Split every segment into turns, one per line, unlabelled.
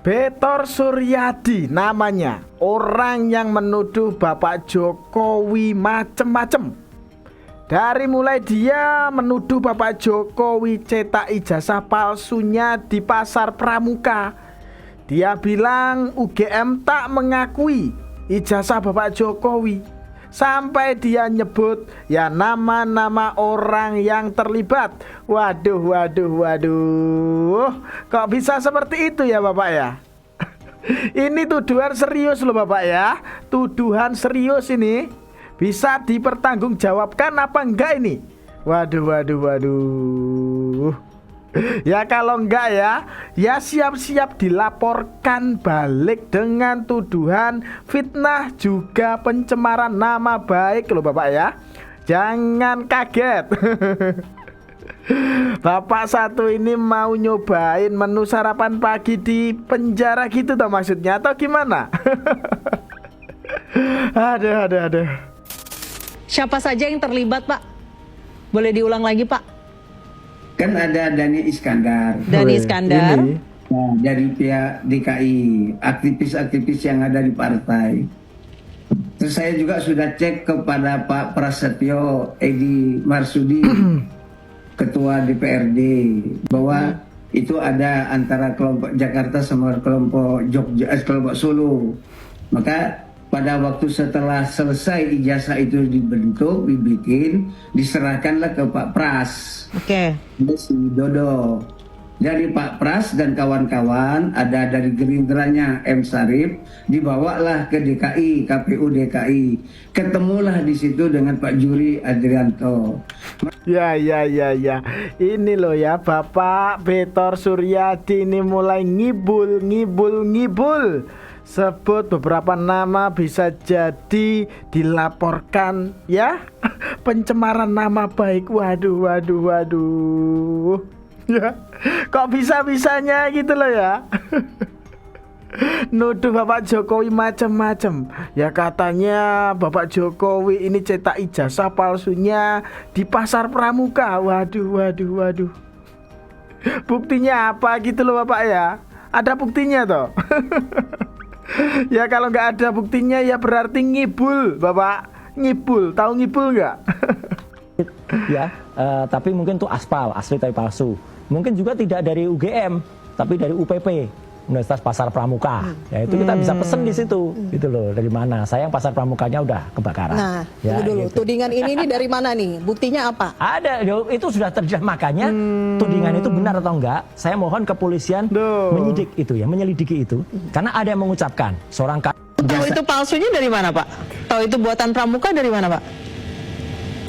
Betor Suryadi namanya, orang yang menuduh Bapak Jokowi macem-macem. Dari mulai dia menuduh Bapak Jokowi cetak ijazah palsunya di Pasar Pramuka. Dia bilang UGM tak mengakui ijazah Bapak Jokowi. Sampai dia nyebut ya nama-nama orang yang terlibat. Waduh. Kok bisa seperti itu ya Bapak ya? Ini tuduhan serius loh Bapak ya. Tuduhan serius ini. Bisa dipertanggungjawabkan apa enggak ini? Waduh. Ya kalau enggak ya siap-siap dilaporkan balik dengan tuduhan fitnah juga pencemaran nama baik loh Bapak ya. Jangan kaget. Bapak satu ini mau nyobain menu sarapan pagi di penjara gitu toh maksudnya atau gimana? Aduh.
Siapa saja yang terlibat, Pak? Boleh diulang lagi, Pak?
Kan ada Dhani Iskandar.
Dhani Iskandar.
Nah, dari pihak DKI, aktivis-aktivis yang ada di partai. Terus saya juga sudah cek kepada Pak Prasetyo Edi Marsudi, Ketua DPRD, bahwa itu ada antara kelompok Jakarta sama kelompok Jogja, kelompok Solo. Maka pada waktu setelah selesai ijazah itu dibikin, diserahkanlah ke Pak Pras.
Oke.
Si Dodo. Dari Pak Pras dan kawan-kawan, ada dari Gerindranya M. Sarif, dibawalah ke DKI, KPU DKI. Ketemulah di situ dengan Pak Juri Adrianto.
Ya. Ini loh ya Bapak Betor Suryadi ini mulai ngibul. Sebut beberapa nama bisa jadi dilaporkan ya. Pencemaran nama baik. Waduh. Ya, kok bisa-bisanya gitu loh ya. Nuduh Bapak Jokowi macam-macam. Ya katanya Bapak Jokowi ini cetak ijazah palsunya di Pasar Pramuka. Waduh. Buktinya apa gitu loh Bapak ya? Ada buktinya toh? Ya kalau nggak ada buktinya ya berarti ngibul Bapak. Ngibul, tahu ngibul nggak?
Ya, tapi mungkin tuh aspal, asli tapi palsu. Mungkin juga tidak dari UGM, tapi dari UPP, Universitas Pasar Pramuka. Ya itu kita bisa pesen di situ, gitu loh. Dari mana? Sayang Pasar Pramukanya udah kebakaran.
Nah,
ya,
tunggu dulu.
gitu.
Tudingan ini dari mana nih? Buktinya apa?
Ada, itu sudah terjadi. Makanya tudingan itu benar atau enggak? Saya mohon kepolisian menyidik itu ya, menyelidiki itu. Karena ada yang mengucapkan seorang
Tahu itu palsunya dari mana Pak? Tahu itu buatan Pramuka dari mana Pak?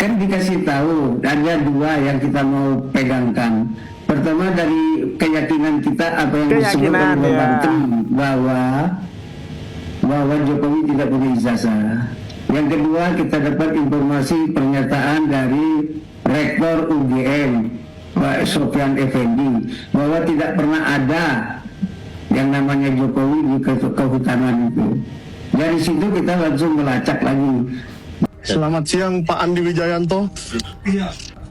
Kan dikasih tahu, ada dua yang kita mau pegangkan. Pertama dari keyakinan kita apa yang disebut oleh Banteng bahwa Jokowi tidak punya ijazah. Yang kedua kita dapat informasi pernyataan dari Rektor UGM Pak Sofyan Effendi bahwa tidak pernah ada yang namanya Jokowi di kehutanan itu. Dari situ kita langsung melacak lagi.
Selamat siang Pak Andi Wijayanto.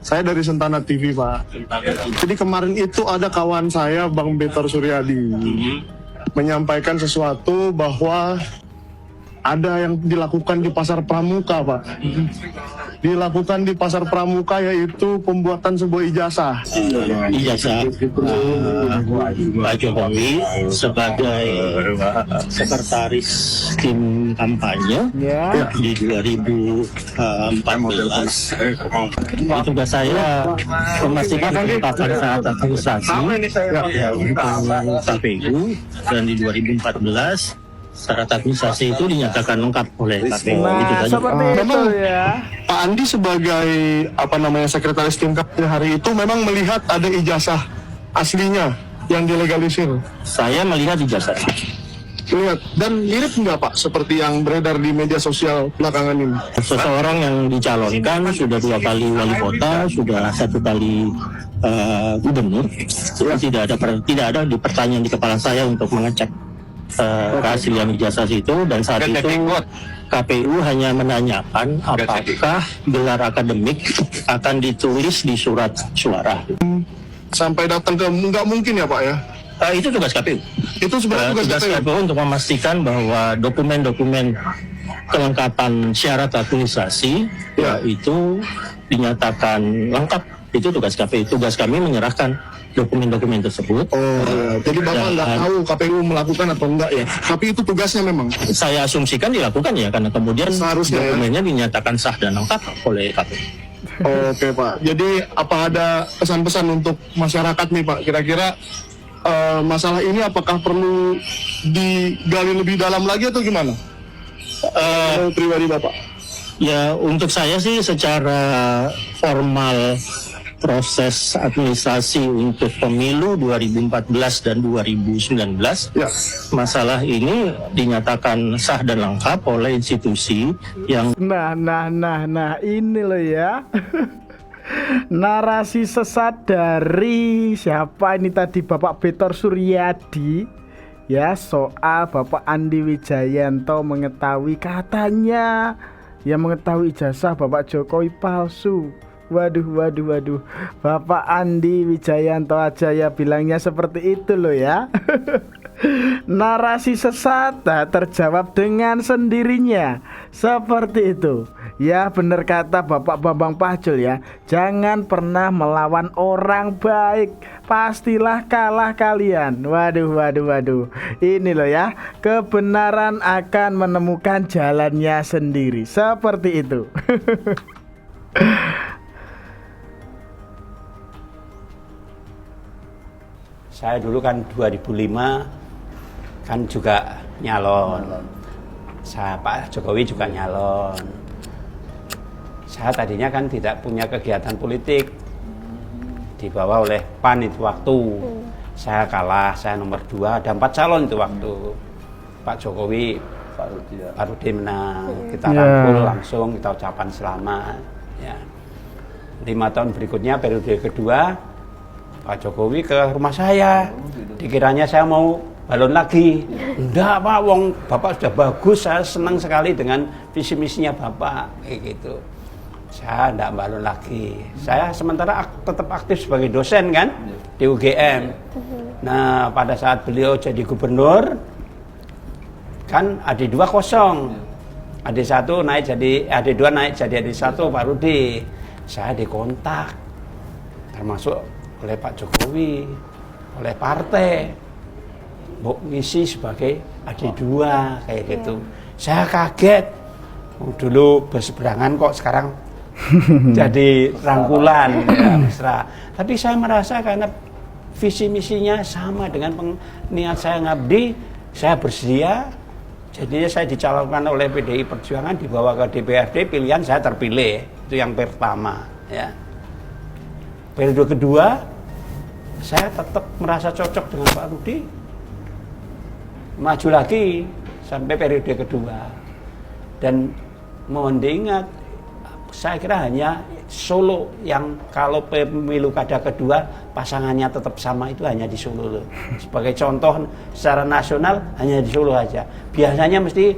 Saya dari Sentana TV Pak. Jadi kemarin itu ada kawan saya Bang Betor Suryadi menyampaikan sesuatu bahwa ada yang dilakukan di Pasar Pramuka Pak. Dilakukan di Pasar Pramuka yaitu pembuatan sebuah ijazah.
Ijazah Pak Jokowi sebagai sekretaris tim kampanye di 2014. Tugas saya memastikan penetapan syarat administrasi untuk KPU dan di 2014 syarat administrasi itu dinyatakan lengkap oleh KPU.
Nah, seperti itu ya.
Pak Andi sebagai sekretaris tim kampanye hari itu memang melihat ada ijazah aslinya yang dilegalisir.
Saya melihat ijazah.
Lihat dan mirip nggak Pak seperti yang beredar di media sosial belakangan ini?
Seseorang yang dicalonkan sudah 2 kali wali kota, sudah 1 kali gubernur. Tidak ada di pertanyaan di kepala saya untuk mengecek keaslian ijazah itu, dan saat itu KPU hanya menanyakan apakah gelar akademik akan ditulis di surat suara.
Sampai datang ke nggak mungkin ya Pak ya
Itu tugas KPU.
Itu sebenarnya
Tugas KPU untuk memastikan bahwa dokumen-dokumen kelengkapan syarat administrasi itu dinyatakan lengkap. Itu tugas KPU. Tugas kami menyerahkan dokumen-dokumen tersebut.
Jadi Bapak nggak tahu KPU melakukan atau enggak ya? Tapi itu tugasnya memang.
Saya asumsikan dilakukan ya, karena kemudian
Seharusnya
dokumennya dinyatakan sah dan lengkap oleh KPU.
Oke Pak. Jadi apa ada pesan-pesan untuk masyarakat nih Pak? Kira-kira masalah ini apakah perlu digali lebih dalam lagi atau gimana? Pribadi Bapak.
Ya, untuk saya sih secara formal proses administrasi untuk pemilu 2014 dan 2019,
Ya.
masalah ini dinyatakan sah dan lengkap oleh institusi yang
Nah, ini loh ya. Narasi sesat dari siapa ini tadi, Bapak Betor Suryadi ya, soal Bapak Andi Wijayanto mengetahui, katanya yang mengetahui ijazah Bapak Jokowi palsu. Waduh, Bapak Andi Wijayanto aja ya bilangnya seperti itu loh ya. Narasi sesat terjawab dengan sendirinya, seperti itu. Ya benar kata Bapak Bambang Pacul ya, jangan pernah melawan orang baik, pastilah kalah kalian. Waduh. Ini loh ya, kebenaran akan menemukan jalannya sendiri, seperti itu.
Saya dulu kan 2005 kan juga nyalon. Pak Jokowi juga nyalon. Saya tadinya kan tidak punya kegiatan politik, dibawa oleh PAN itu waktu. Saya kalah, saya nomor 2, ada 4 calon itu waktu. Pak Jokowi, Pak Rudi menang. Kita rangkul langsung, kita ucapan selamat. Ya. 5 tahun berikutnya periode kedua, Pak Jokowi ke rumah saya, dikiranya saya mau balon lagi. Enggak Pak, wong Bapak sudah bagus, saya senang sekali dengan visi misinya Bapak, kayak gitu. Saya enggak balon lagi. Saya sementara tetap aktif sebagai dosen kan di UGM. Nah pada saat beliau jadi gubernur, kan AD2 kosong, AD1 naik jadi AD2 naik jadi AD1 Pak Rudi. Saya dikontak, termasuk oleh Pak Jokowi, oleh partai, mau ngisi sebagai AD2 kayak gitu. Saya kaget, dulu berseberangan kok sekarang jadi rangkulan ya, mesra. Tapi saya merasa karena visi misinya sama dengan niat saya ngabdi, saya bersedia. Jadinya saya dicalonkan oleh PDI Perjuangan, dibawa ke DPRD, pilihan saya terpilih. Itu yang pertama ya. Periode kedua, saya tetap merasa cocok dengan Pak Rudi, maju lagi sampai periode kedua. Dan mohon diingat, saya kira hanya Solo yang kalau pemilu kada kedua pasangannya tetap sama, itu hanya di Solo. Sebagai contoh secara nasional hanya di Solo aja. Biasanya mesti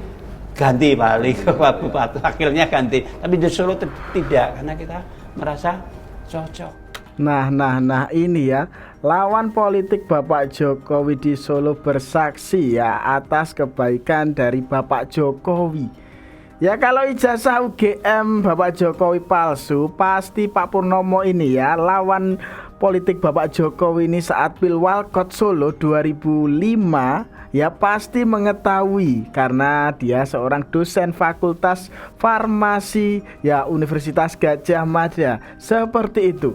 ganti Pak Bupati, wakilnya ganti. Tapi di Solo tidak, karena kita merasa cocok.
Nah ini ya, lawan politik Bapak Jokowi di Solo bersaksi ya atas kebaikan dari Bapak Jokowi. Ya kalau ijazah UGM Bapak Jokowi palsu, pasti Pak Purnomo ini ya, lawan politik Bapak Jokowi ini saat Pilwalkot Solo 2005 ya pasti mengetahui, karena dia seorang dosen Fakultas Farmasi ya Universitas Gadjah Mada. Seperti itu.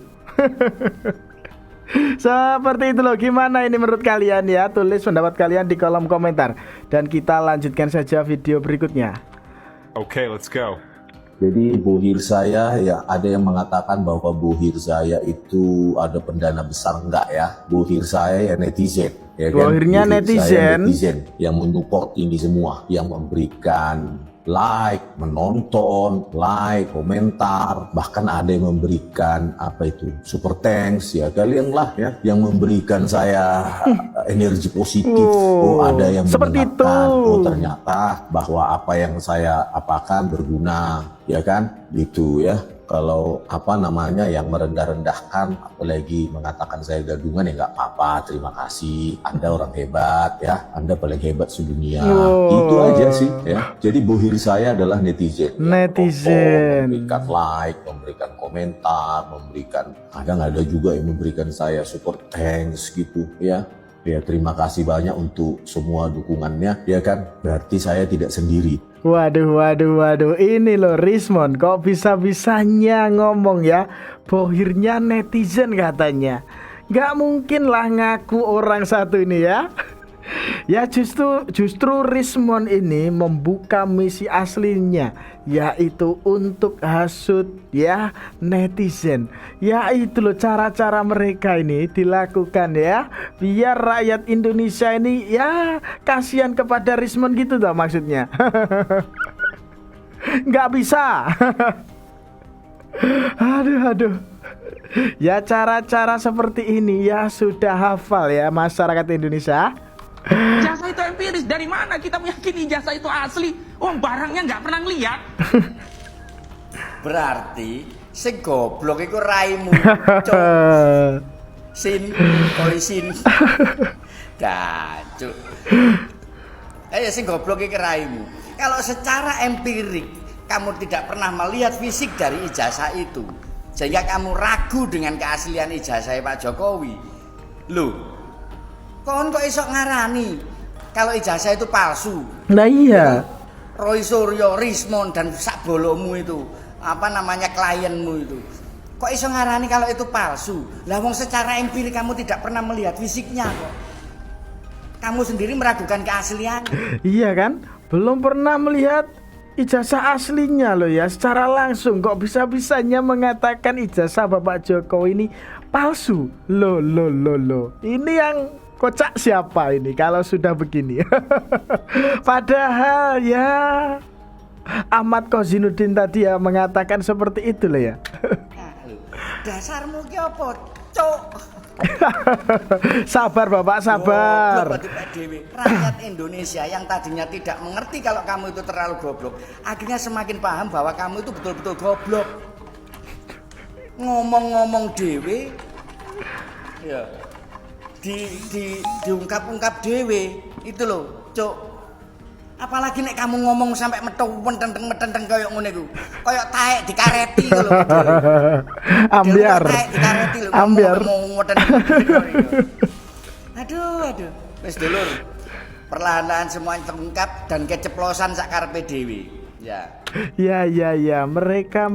Seperti itu loh. Gimana ini menurut kalian ya? Tulis pendapat kalian di kolom komentar. Dan kita lanjutkan saja video berikutnya.
Okay, let's go.
Jadi Bu Hirsaya ya, ada yang mengatakan bahwa Bu Hirsaya itu ada pendana besar, enggak ya? Bu Hirsaya ya netizen, ya kan?
Akhirnya
Bu Hirsaya
netizen
yang mensupport ini semua, yang memberikan like, menonton, like, komentar, bahkan ada yang memberikan apa itu super thanks ya, kalian lah ya yang memberikan saya energi positif. Oh ada yang
seperti
mendengarkan,
itu.
oh ternyata bahwa apa yang saya apakan berguna, ya kan, gitu ya. Kalau apa namanya yang merendah-rendahkan, apalagi mengatakan saya gadungan, ya nggak apa-apa. Terima kasih, Anda orang hebat ya, Anda paling hebat sedunia. Itu aja sih ya. Jadi bohir saya adalah netizen.
Netizen.
Memberikan like, memberikan komentar, memberikan, kadang ada juga yang memberikan saya super thanks gitu ya. Ya terima kasih banyak untuk semua dukungannya ya kan. Berarti saya tidak sendiri.
Waduh, ini loh Rismond kok bisa-bisanya ngomong ya, bohirnya netizen katanya. Gak mungkin lah ngaku orang satu ini ya. Ya justru Rismond ini membuka misi aslinya, yaitu untuk hasut ya netizen. Ya itu loh cara-cara mereka ini dilakukan ya, biar rakyat Indonesia ini ya kasihan kepada Rismond gitu tuh maksudnya. Nggak bisa. Aduh. Ya cara-cara seperti ini ya sudah hafal ya masyarakat Indonesia.
Jasa itu empiris, dari mana kita meyakini jasa itu asli? Barangnya nggak pernah ngeliat.
Berarti sing goblok iku raimu. Sin, koisin. Dacuk. Sing goblok iku raimu. Kalau secara empirik kamu tidak pernah melihat fisik dari ijazah itu, sehingga kamu ragu dengan keaslian ijazah Pak Jokowi. Loh, kon kok iso ngarani kalau ijazah itu palsu?
Nah iya.
Roy Suryo, Rismond dan sak bolomu itu, apa namanya klienmu itu, kok iso ngarani kalau itu palsu? Lah wong secara empirik kamu tidak pernah melihat fisiknya kok. Kamu sendiri meragukan keaslian.
Iya kan? Belum pernah melihat ijazah aslinya loh ya secara langsung, kok bisa-bisanya mengatakan ijazah Bapak Jokowi ini palsu. Loh. Ini yang kocak siapa ini kalau sudah begini? Padahal ya Ahmad Kozinuddin tadi ya mengatakan seperti itu loh ya.
Dasarmu ki apa, Cuk?
Sabar Bapak, sabar.
Rakyat Indonesia yang tadinya tidak mengerti kalau kamu itu terlalu goblok, akhirnya semakin paham bahwa kamu itu betul-betul goblok. Ngomong-ngomong dewe, ya diungkap-ungkap dewe itu loh, Cuk. Apalagi nek kamu ngomong sampai metu metenteng kayak ngono iku. Kayak taek dikareti lho.
Ambiar. Ambiar.
Aduh. Wis dulur. Perlahan-lahan semuanya terungkap dan keceplosan sak karepe dhewe. Ya.
Ya. Mereka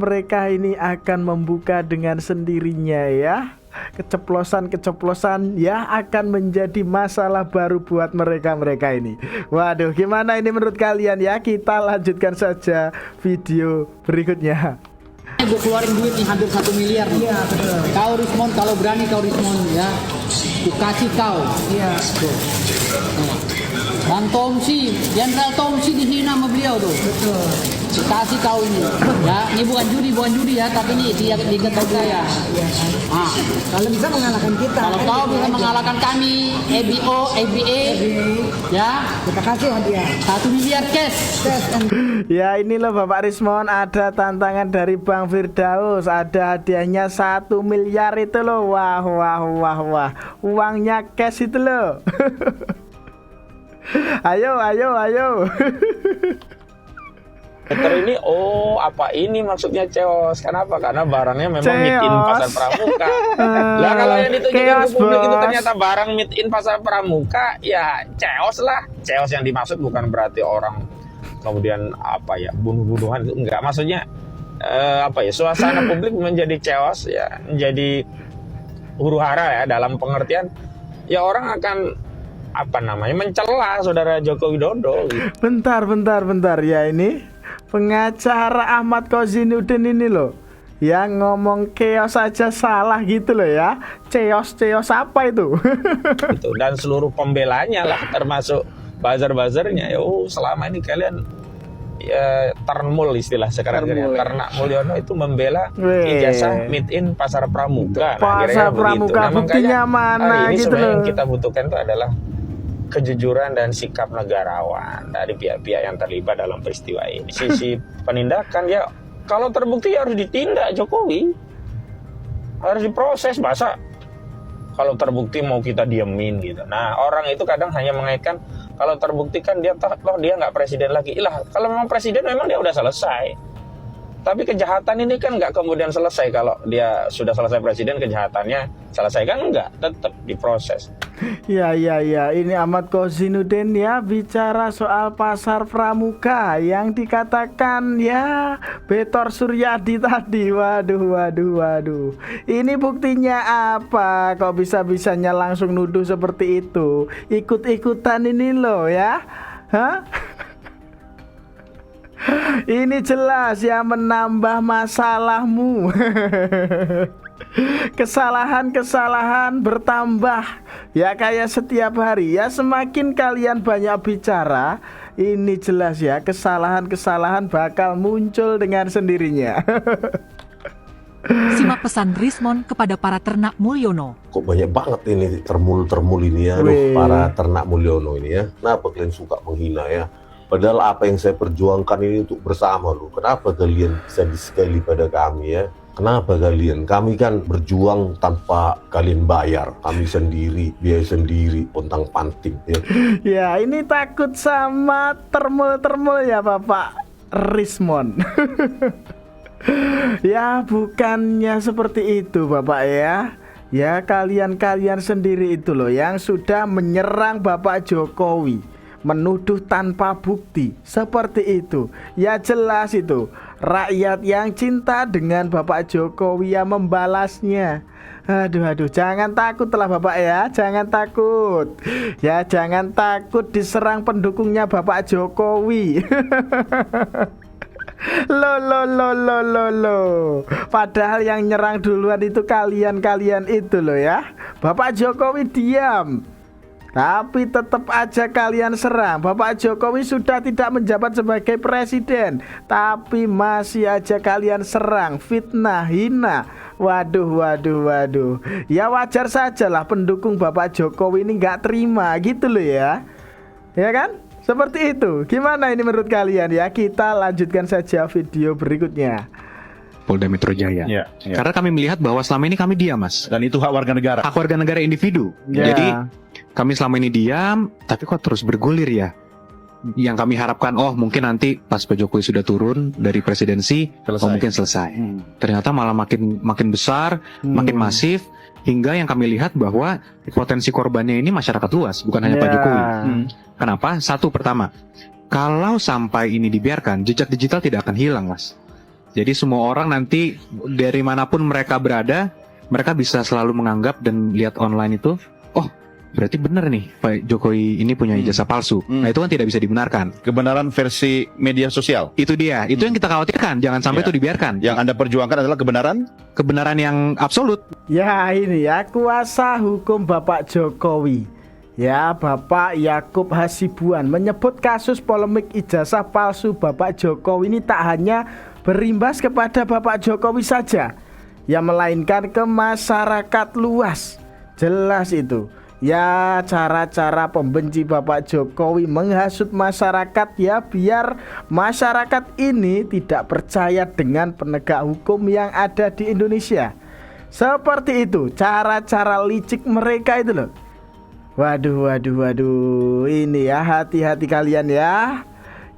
ini akan membuka dengan sendirinya ya. Keceplosan ya akan menjadi masalah baru buat mereka ini. Waduh, gimana ini menurut kalian ya? Kita lanjutkan saja video berikutnya.
Gue keluarin duit nih hampir 1 miliar nih. Iya betul. Kau Rismond kalau berani kau Rismond ya. Ku kasih kau. Iya. Dan Tomsi, Jenderal Tomsi dihina sama beliau tuh. Betul. Kasih kau ini. Ya, ini bukan judi ya, tapi ini dia diketahui saya. Iya. Ah, kalau bisa mengalahkan kita. Kalau kau bisa mengalahkan kami, ABA, ya, kita kasih hadiah 1 miliar cash.
Ya ini loh Bapak Rismond, ada tantangan dari Bang Firdaus, ada hadiahnya 1 miliar itu loh. Wah. Uangnya cash itu loh. Ayo.
Meter ini, apa ini maksudnya Ceos? Kenapa? Karena barangnya memang meet in pasar pramuka. Lah kalau yang ditunjukin ke publik itu ternyata barang meet in pasar pramuka, ya Ceos lah. Ceos yang dimaksud bukan berarti orang kemudian bunuh-bunuhan itu enggak. Maksudnya suasana publik menjadi Ceos ya, menjadi huru-hara ya, dalam pengertian ya orang akan mencela saudara Joko Widodo gitu.
Bentar ya, ini pengacara Ahmad Kozinuddin ini loh yang ngomong keos aja salah gitu loh ya. Ceos apa itu?
Gitu. Dan seluruh pembelanya lah, termasuk buzzer-buzzernya. Selama ini kalian ya Ternmul istilah sekarang Ternak Mulyono itu membela ijazah meet in pasar pramuka.
Pasar pramuka buktinya mana
ini
gitu
loh. Yang
loh.
kita butuhkan itu adalah kejujuran dan sikap negarawan dari pihak-pihak yang terlibat dalam peristiwa ini. Sisi penindakan ya Kalau terbukti ya harus ditindak Jokowi. Harus diproses, masa kalau terbukti mau kita diemin gitu. Nah, orang itu kadang hanya mengaitkan kalau terbukti kan dia nggak presiden lagi. Ilah, kalau memang presiden memang dia udah selesai. Tapi kejahatan ini kan nggak kemudian selesai. Kalau dia sudah selesai presiden, kejahatannya selesai kan enggak, tetap diproses.
Ya, ini Ahmad Kozinuddin ya bicara soal pasar pramuka yang dikatakan ya Betor Suryadi tadi. Waduh. Ini buktinya apa? Kok bisa-bisanya langsung nuduh seperti itu? Ikut-ikutan ini loh ya. Hah? Ini jelas ya menambah masalahmu. Kesalahan bertambah ya kayak setiap hari ya, semakin kalian banyak bicara, ini jelas ya kesalahan bakal muncul dengan sendirinya.
Simak pesan Rismon kepada para ternak Mulyono.
Kok banyak banget ini termul ini ya, para ternak Mulyono ini ya. Kenapa kalian suka menghina ya? Padahal apa yang saya perjuangkan ini untuk bersama loh. Kenapa kalian sadis sekali pada kami ya? Kenapa kalian? Kami kan berjuang tanpa kalian bayar. Kami sendiri, biaya sendiri, pontang panting ya.
Ya ini takut sama termul ya Bapak Rismon. Ya bukannya seperti itu Bapak ya. Ya kalian sendiri itu loh yang sudah menyerang Bapak Jokowi, menuduh tanpa bukti seperti itu. Ya jelas itu rakyat yang cinta dengan Bapak Jokowi yang membalasnya. Aduh, jangan takut lah Bapak ya, jangan takut. Ya jangan takut diserang pendukungnya Bapak Jokowi. Loh. Padahal yang nyerang duluan itu kalian itu loh ya. Bapak Jokowi diam, tapi tetap aja kalian serang. Bapak Jokowi sudah tidak menjabat sebagai presiden, tapi masih aja kalian serang, fitnah, hina. Waduh. Ya wajar sajalah pendukung Bapak Jokowi ini nggak terima gitu loh ya. Ya kan? Seperti itu. Gimana ini menurut kalian ya? Kita lanjutkan saja video berikutnya.
Polda Metro Jaya. Karena kami melihat bahwa selama ini kami diam, Mas. Dan itu hak warga negara. Hak warga negara individu. Jadi kami selama ini diam, tapi kok terus bergulir ya. Yang kami harapkan, mungkin nanti pas Pak Jokowi sudah turun dari presidensi, mungkin selesai. Ternyata malah makin besar, makin masif, hingga yang kami lihat bahwa potensi korbannya ini masyarakat luas, bukan hanya Pak Jokowi. Kenapa? Satu, pertama, kalau sampai ini dibiarkan, jejak digital tidak akan hilang, Mas. Jadi semua orang nanti dari manapun mereka berada, mereka bisa selalu menganggap dan lihat online itu, berarti benar nih Pak Jokowi ini punya ijazah palsu. Nah itu kan tidak bisa dibenarkan.
Kebenaran versi media sosial.
Itu dia, itu yang kita khawatirkan. Jangan sampai itu dibiarkan.
Yang Anda perjuangkan adalah kebenaran
yang absolut.
Ya ini ya kuasa hukum Bapak Jokowi. Ya Bapak Yakub Hasibuan menyebut kasus polemik ijazah palsu Bapak Jokowi ini tak hanya berimbas kepada Bapak Jokowi saja, ya melainkan ke masyarakat luas. Jelas itu. Ya cara-cara pembenci Bapak Jokowi menghasut masyarakat ya biar masyarakat ini tidak percaya dengan penegak hukum yang ada di Indonesia. Seperti itu cara-cara licik mereka itu loh. Waduh. Ini ya hati-hati kalian ya.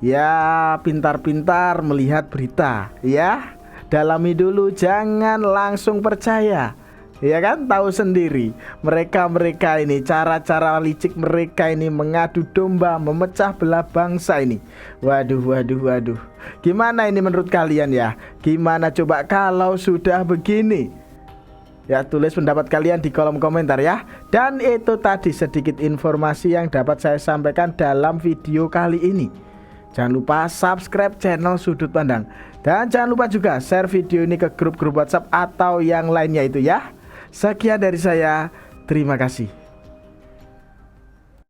Ya pintar-pintar melihat berita ya. Dalami dulu, jangan langsung percaya. Ya kan, tahu sendiri mereka ini cara-cara licik mereka ini mengadu domba, memecah belah bangsa ini. Waduh. Gimana ini menurut kalian ya? Gimana coba kalau sudah begini? Ya tulis pendapat kalian di kolom komentar ya. Dan itu tadi sedikit informasi yang dapat saya sampaikan dalam video kali ini. Jangan lupa subscribe channel Sudut Pandang. Dan jangan lupa juga share video ini ke grup-grup WhatsApp atau yang lainnya itu ya. Sekian dari saya, terima kasih.